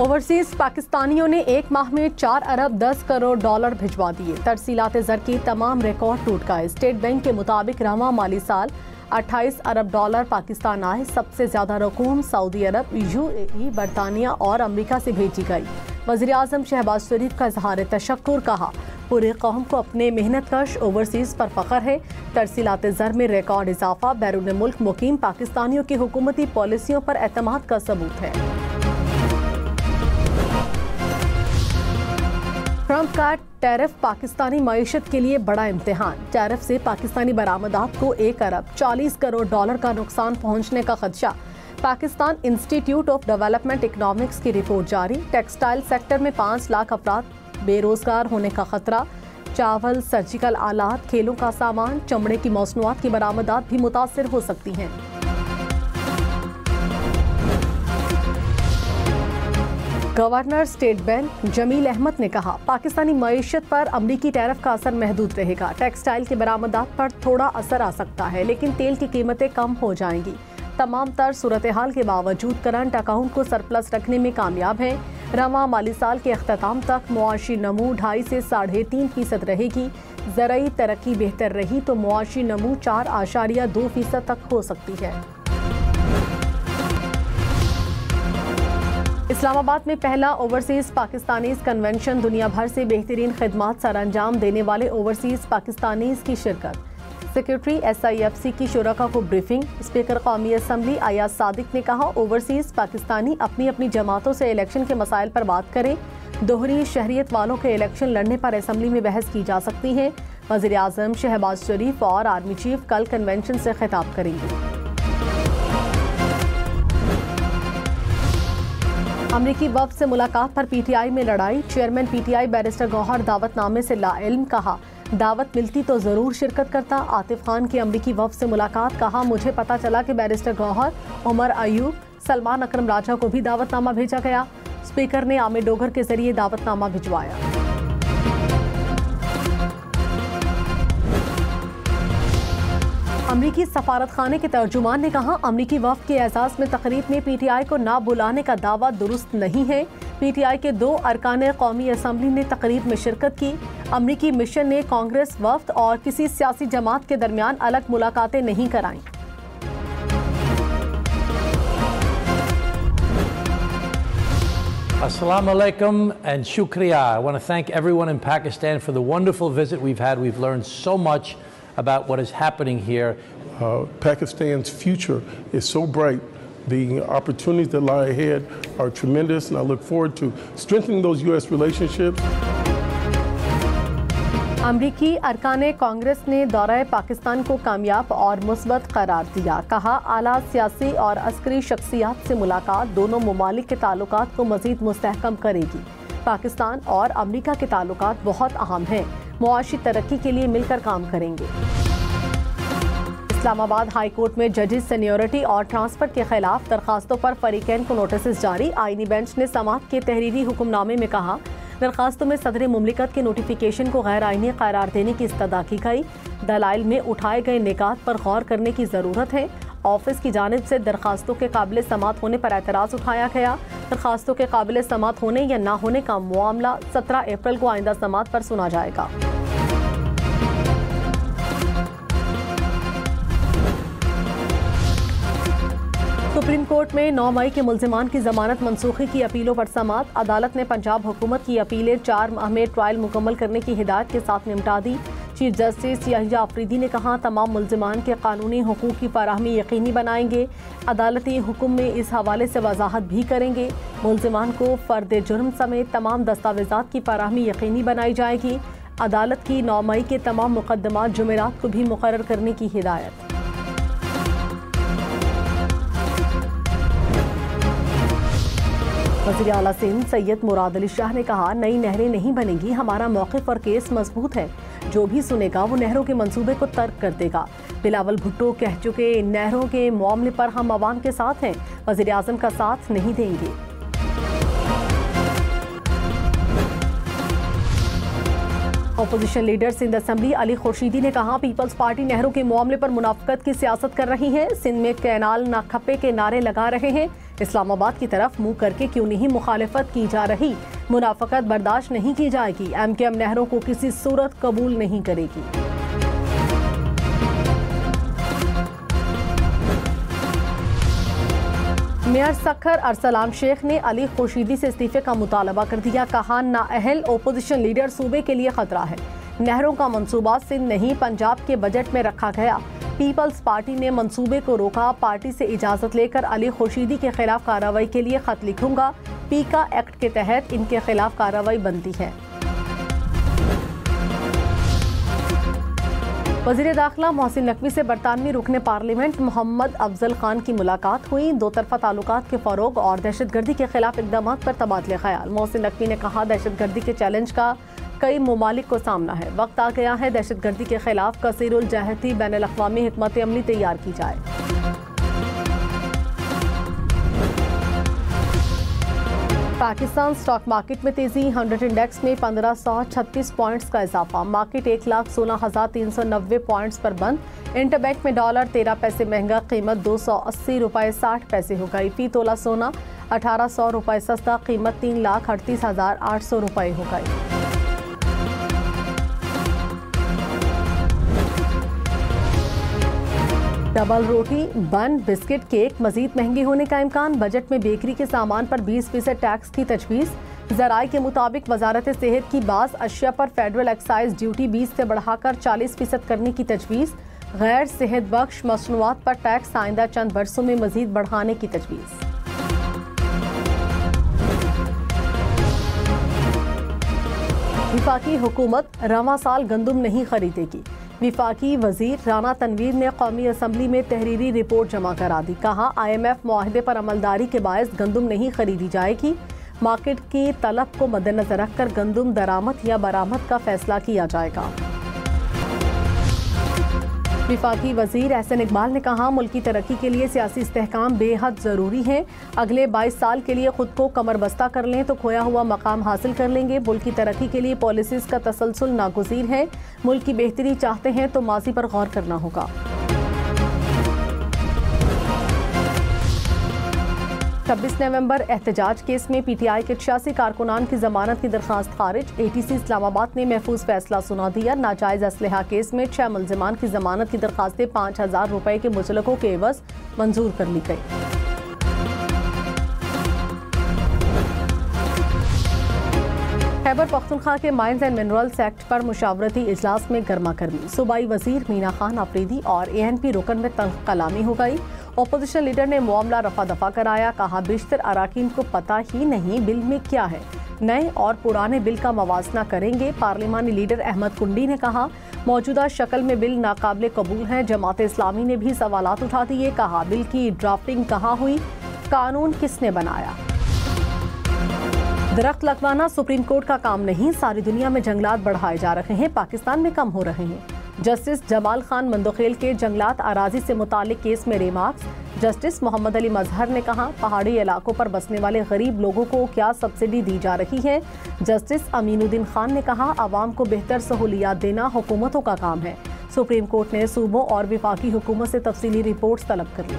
Overseas पाकिस्तानियों ने एक माह में 4 अरब 10 करोड़ डॉलर भिजवा दिए। तरसीलात ज़र की तमाम रिकॉर्ड टूट गए। स्टेट बैंक के मुताबिक रवा माली साल 28 अरब डॉलर पाकिस्तान आए। सबसे ज्यादा रकूम सऊदी अरब, UAE, बरतानिया और अमरीका से भेजी गई। वज़ीर आज़म शहबाज शरीफ का इजहार तशक्कुर, कहा पूरे कौम को अपने मेहनत कश ओवरसीज पर फख्र है। तरसीलात ज़र में रिकॉर्ड इजाफा बैरून मुल्क मुकीम पाकिस्तानियों की हुकूमती पॉलिसियों पर एतमाद का सबूत है। ट्रंप का टैरिफ पाकिस्तानी मईशत के लिए बड़ा इम्तिहान। टैरिफ से पाकिस्तानी बरामदात को 1 अरब 40 करोड़ डॉलर का नुकसान पहुंचने का खदशा। Pakistan Institute of Development Economics की रिपोर्ट जारी। टेक्सटाइल सेक्टर में 5 लाख अफराद बेरोजगार होने का खतरा। चावल, सर्जिकल आलात, खेलों का सामान, चमड़े की मसनूआत की बरामदात भी मुतासिर हो सकती हैं। Governor State Bank Jamil Ahmed ने कहा पाकिस्तानी मईशत पर अमरीकी टैरिफ का असर महदूद रहेगा। टेक्सटाइल की बरामदात पर थोड़ा असर आ सकता है, लेकिन तेल की कीमतें कम हो जाएंगी। तमाम तर सूरत हाल के बावजूद करंट अकाउंट को सरप्लस रखने में कामयाब है। रवा माली साल के अख्ताम तक मुआशी नमू 2.5 से 3.5% रहेगी। ज़राई तरक्की बेहतर रही तो मुआशी नमू 4.2% तक हो सकती है। इस्लामाबाद में पहला ओवरसीज पाकिस्तानीज कन्वेंशन। दुनिया भर से बेहतरीन खिदमात सर अंजाम देने वाले ओवरसीज पाकिस्तानीज की शिरकत। सेक्रेटरी SIFC की शुरका को ब्रीफिंग। स्पीकर कौमी असम्बली अयाज सादिक ने कहा ओवरसीज पाकिस्तानी अपनी अपनी जमातों से इलेक्शन के मसाइल पर बात करें। दोहरी शहरियत वालों के इलेक्शन लड़ने पर असम्बली में बहस की जा सकती है। वज़ीर आज़म शहबाज शरीफ और आर्मी चीफ कल कन्वेंशन से खिताब करेंगे। अमरीकी वफ़द से मुलाकात पर PTI में लड़ाई। चेयरमैन PTI बैरिस्टर गौहर दावतनामे से लाइल्म, कहा दावत मिलती तो ज़रूर शिरकत करता। आतिफ खान की अमरीकी वफ़द से मुलाकात, कहा मुझे पता चला कि बैरिस्टर गौहर, उमर अयूब, सलमान अकरम राजा को भी दावतनामा भेजा गया। स्पीकर ने आमिर डोगर के जरिए दावतनामा भिजवाया। अमरीकी सफारत खाने के तर्जुमान ने कहा अमरीकी वफ़द के एजाज़ में तकरीब में PTI को ना बुलाने का दावा दुरुस्त नहीं है। PTI के 2 अरकान कौमी असम्बली ने तकरीब में शिरकत की। अमरीकी मिशन ने कांग्रेस वफ़द और किसी सियासी जमात के दरमियान अलग मुलाकातें नहीं कराईं। Assalamu alaikum and shukriya. I want to thank everyone in Pakistan for the wonderful visit we've had. We've learned so much about what is happening here. Pakistan's future is so bright. The opportunities that lie ahead are tremendous, and I look forward to strengthening those U.S. relationships. अमरीकी अरकान कांग्रेस ने दौरा पाकिस्तान को कामयाब और मुस्बत करार दिया। कहा आला सियासी और अस्करी शख्सियात से मुलाकात दोनों ममालिक के ताल्लुकात को मजीद मुस्तहकम करेगी। पाकिस्तान और अमरीका के ताल्लुकात बहुत अहम हैं। मुआशी तरक्की के लिए मिलकर काम करेंगे। इस्लामाबाद हाई कोर्ट में जजेस सीनियरिटी और ट्रांसफर के खिलाफ दरखास्तों पर फरीकैन को नोटिस जारी। आईनी बेंच ने समाअत के तहरीरी हुक्मनामे में कहा दरखास्तों में सदर मुमलिकत के नोटिफिकेशन को गैर आईनी करार देने की इस्तदा की गई। दलाइल में उठाए गए निकात पर गौर करने की ज़रूरत है। ऑफिस की जानिब से दरखास्तों के काबिल समाअत होने पर एतराज़ उठाया गया। दरखास्तों के काबिल समाअत होने या ना होने का मामला 17 अप्रैल को आइंदा समाअत पर सुना जाएगा। सुप्रीम कोर्ट में 9 मई के मुल्जिमान की जमानत मनसूखी की अपीलों पर समाअत। अदालत ने पंजाब हुकूमत की अपीलें 4 माह में ट्रायल मुकम्मल करने की हिदायत के साथ निपटा दी। चीफ जस्टिस यहिया अफरीदी ने कहा तमाम मुल्जिमान के कानूनी हुकूक की फराहमी यकीनी बनाएंगे। अदालती हुक्म में इस हवाले से वजाहत भी करेंगे। मुल्जिमान को फर्द जुर्म समेत तमाम दस्तावेजात की फराहमी यकीनी बनाई जाएगी। अदालत की 9 मई के तमाम मुकदमात जुमेरात को भी मुकर्रर करने की हिदायत। वज़ीर आला सिंध सैयद मुराद अली शाह ने कहा नई नहरें नहीं बनेंगी, हमारा मौक़िफ़ और केस मजबूत है। जो भी सुनेगा वो नहरों के मंसूबे को तर्क कर देगा। बिलावल भुट्टो कह चुके नहरों के मामले पर हम अवाम के साथ हैं, वज़ीर आज़म का साथ नहीं देंगे। Opposition leader Sindh assembly Ali Khurshidi ने कहा, पीपल्स पार्टी नहरों के मामले पर मुनाफिकत की सियासत कर रही है। सिंध में कैनाल ना खपे के नारे लगा रहे हैं। इस्लामाबाद की तरफ मुंह करके क्यों नहीं मुखालिफत की जा रही। मुनाफिकत बर्दाश्त नहीं की जाएगी। MKM नहरों को किसी सूरत कबूल नहीं करेगी। मेयर सखर अरसलान शेख ने अली खुर्शीदी से इस्तीफे का मुतालबा कर दिया। कहा, नाअहल ओपोजिशन लीडर सूबे के लिए खतरा है। नहरों का मंसूबा सिंध नहीं पंजाब के बजट में रखा गया। पीपल्स पार्टी ने मंसूबे को रोका। पार्टी से इजाजत लेकर अली खुर्शीदी के खिलाफ कार्रवाई के लिए खत लिखूंगा। पीका एक्ट के तहत इनके खिलाफ कार्रवाई बनती है। वज़ीर दाखिला मोहसिन नकवी से बरतानवी रुकने पार्लियामेंट मोहम्मद अफजल खान की मुलाकात हुई। दो तरफा ताल्लुकात के फ़रोग और दहशतगर्दी के खिलाफ इक़दाम पर तबादले ख्याल। मोहसिन नकवी ने कहा, दहशतगर्दी के चैलेंज का कई ममालिक को सामना है। वक्त आ गया है दहशतगर्दी के खिलाफ कसीरुल जहती बैनुल अक़वामी हिकमत अमली तैयार की जाए। पाकिस्तान स्टॉक मार्केट में तेजी। 100 इंडेक्स में 1536 पॉइंट्स का इजाफा। मार्केट 1,16,390 पॉइंट्स पर बंद। इंटरबैंक में डॉलर 13 पैसे महंगा, कीमत 280 रुपये 60 पैसे हो गई। फी तोला सोना 1800 रुपये सस्ता, कीमत 3,38,800 रुपये हो गई। डबल रोटी, बन, बिस्किट, केक मजीद महंगे होने का इम्कान। बजट में बेकरी के सामान पर 20% टैक्स की तजवीज़। ज़राए के मुताबिक वजारत सेहत की बाज़ अशिया पर फेडरल एक्साइज ड्यूटी 20 से बढ़ाकर 40% करने की तजवीज़। गैर सेहत बख्श मसनूआत पर टैक्स आइंदा चंद बरसों में मजीद बढ़ाने की तजवीज़। विफाकी हुकूमत रवां साल गंदुम नहीं खरीदेगी। विफाकी वजीर राना तनवीर ने कौमी असम्बली में तहरीरी रिपोर्ट जमा करा दी। कहा, IMF मुआहदे पर अमलदारी के बायस गंदुम नहीं खरीदी जाएगी। मार्केट की तलब को मद्देनजर रखकर गंदुम दरामद या बरामद का फैसला किया जाएगा। विफाकी वजीर एहसन इकबाल ने कहा, मुल्क की तरक्की के लिए सियासी इस्तेहकाम बेहद ज़रूरी है। अगले 22 साल के लिए खुद को कमर बस्ता कर लें तो खोया हुआ मकाम हासिल कर लेंगे। मुल्क की तरक्की के लिए पॉलिसीज़ का तसलसल नागुज़ीर है। मुल्क की बेहतरी चाहते हैं तो माजी पर गौर करना होगा। 26 नवंबर एहतजाज केस में PTI के 86 कारकुनान की जमानत की दरखास्त खारिज। ATC इस्लामाबाद ने महफूज फैसला सुना दिया। नाजायज असलहा केस में 6 मुलजिमान की जमानत की दरखास्तें 5000 रुपए के मुचलकों के एवज मंजूर कर ली गई। खैबर पख्तूनख्वा के माइंस एंड मिनरल्स एक्ट पर मुशावरती इजलास में गर्मा गर्मी। सूबाई वजीर मीना खान अफरीदी और ANP रुकन में तल्ख कलामी हो गई। अपोजिशन लीडर ने मामला रफा दफा कराया। कहा, बेशतर अराकीन को पता ही नहीं बिल में क्या है। नए और पुराने बिल का मवाजना करेंगे। पार्लिमानी लीडर अहमद कुंडी ने कहा, मौजूदा शक्ल में बिल नाकाबिल कबूल है। जमात इस्लामी ने भी सवालात उठा दिए। कहा, बिल की ड्राफ्टिंग कहाँ हुई, कानून किसने बनाया। दरख्त लगवाना सुप्रीम कोर्ट का काम नहीं। सारी दुनिया में जंगलात बढ़ाए जा रहे हैं, पाकिस्तान में कम हो रहे हैं। जस्टिस जमाल खान मंदोखेल के जंगलात अराजी से मुतालिक केस में रिमार्क्स। जस्टिस मोहम्मद अली मजहर ने कहा, पहाड़ी इलाकों पर बसने वाले गरीब लोगों को क्या सब्सिडी दी जा रही है। जस्टिस अमीनुद्दीन खान ने कहा, आवाम को बेहतर सहूलियात देना हुकूमतों का काम है। सुप्रीम कोर्ट ने सूबों और विफाकी हुकूमत से तफसीली रिपोर्ट तलब कर ली।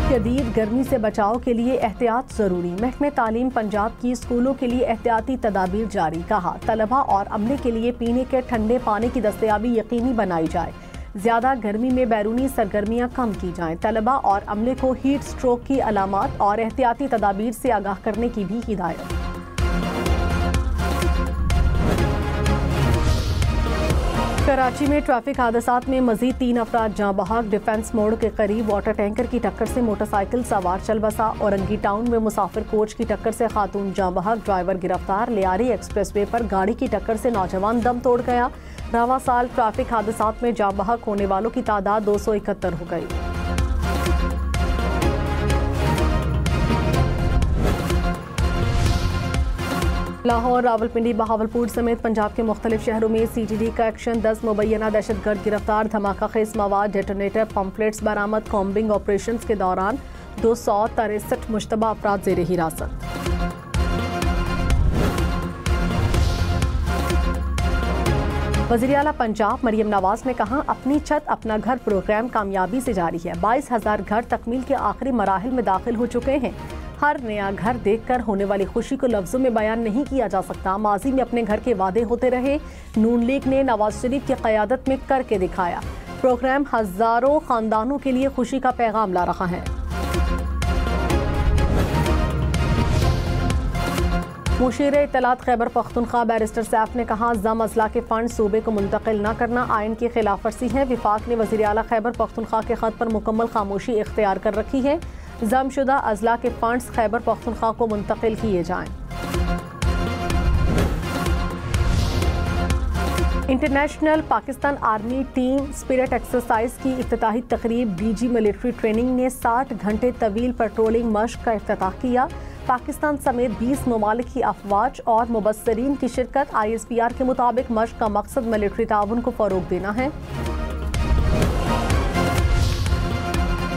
शदीद गर्मी से बचाव के लिए एहतियात जरूरी। महकमे तालीम पंजाब की स्कूलों के लिए एहतियाती तदाबीर जारी। कहा, तलबा और अमले के लिए पीने के ठंडे पानी की दस्तयाबी यकीनी बनाई जाए। ज्यादा गर्मी में बैरूनी सरगर्मियां कम की जाएं। तलबा और अमले को हीट स्ट्रोक की अलामात और एहतियाती तदाबीर से आगाह करने की भी हिदायत। कराची में ट्रैफिक हादसात में मजीद 3 अफराद जाँ बहक। डिफेंस मोड़ के करीब वाटर टैंकर की टक्कर से मोटरसाइकिल सवार चल बसा। औरंगी टाउन में मुसाफिर कोच की टक्कर से खातून जाँ बहक, ड्राइवर गिरफ्तार। लियारी एक्सप्रेसवे पर गाड़ी की टक्कर से नौजवान दम तोड़ गया। रवां साल ट्रैफिक हादसात में जाँ बहक होने वालों की तादाद 271 हो गई। लाहौर, रावलपिंडी, बहावलपुर समेत पंजाब के मुख्तलिफ शहरों में CTD का एक्शन। 10 मुबैना दहशतगर्द गिरफ्तार। धमाका खेज मवाद, डेटोनेटर, पम्फलेट्स बरामद। कॉम्बिंग ऑपरेशन के दौरान 263 मुश्तबा अफराद ज़ेरे हिरासत। वज़ीर आला पंजाब मरियम नवाज ने कहा, अपनी छत अपना घर प्रोग्राम कामयाबी से जारी है। 22,000 घर तकमील के आखिरी मराहिल में दाखिल हो चुके हैं। हर नया घर देखकर होने वाली खुशी को लफ्जों में बयान नहीं किया जा सकता। माजी में अपने घर के वादे होते रहे, नून लीग ने नवाज शरीफ की क़यादत में करके दिखाया। प्रोग्राम हजारों खानदानों के लिए खुशी का पैगाम ला रहा है। मुशीर इत्तलात खैबर पख्तूनख्वा बैरिस्टर सैफ ने कहा, जम अजला के फंड सूबे को मुंतकिल न करना आइन की खिलाफ वर्जी है। विफाक ने वज़ीर आला खैबर पख्तूनख्वा के खत पर मुकम्मल खामोशी इख्तियार कर रखी है। जमशुदा अजला के फंड्स खैबर पख्तूनख्वा को मुंतकिल किए जाएं। International Pakistan army team spirit exercise की इफ्तिताही तकरीब डीजी मिलिट्री ट्रेनिंग ने 60 घंटे तवील पेट्रोलिंग मश्क का इफ्तिताह किया। पाकिस्तान समेत 20 ममालिक की अफवाज और मुबस्सरीन की शिरकत। ISPR के मुताबिक मश्क का मकसद मिलिट्री ताउन को फरोग देना है।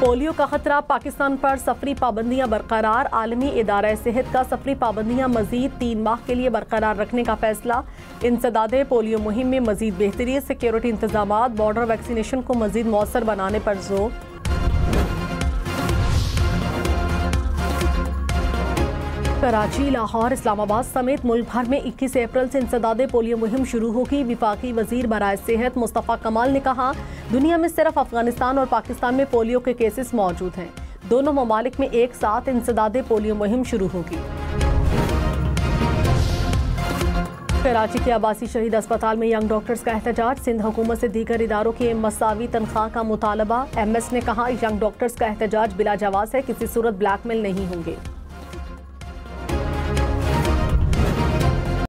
पोलियो का खतरा, पाकिस्तान पर सफरी पाबंदियां बरकरार। आलमी इदारा सेहत का सफरी पाबंदियां मजीद 3 माह के लिए बरकरार रखने का फैसला। इंसदादे पोलियो मुहिम में मजीद बेहतरी, सिक्योरिटी इंतजामात, बॉर्डर वैक्सीनेशन को मजीद मौसर बनाने पर जोर। कराची, लाहौर, इस्लामाबाद समेत मुल्क भर में 21 अप्रैल से इंसदादे पोलियो मुहिम शुरू होगी। विफाकी वजीर बराए सेहत मुस्तफ़ा कमाल ने कहा, दुनिया में सिर्फ अफगानिस्तान और पाकिस्तान में पोलियो के केसेस मौजूद हैं। दोनों ममालिक में एक साथ इंसदादे पोलियो मुहिम शुरू होगी। कराची के आबासी शहीद अस्पताल में यंग डॉक्टर्स का एहतजाज। सिंध हुकूमत से दीगर इदारों की मसावी तनख्वाह का मुतालबा। MS ने कहा, यंग डॉक्टर्स का एहतजाज बिला जवाज़ है, किसी सूरत ब्लैकमेल नहीं होंगे।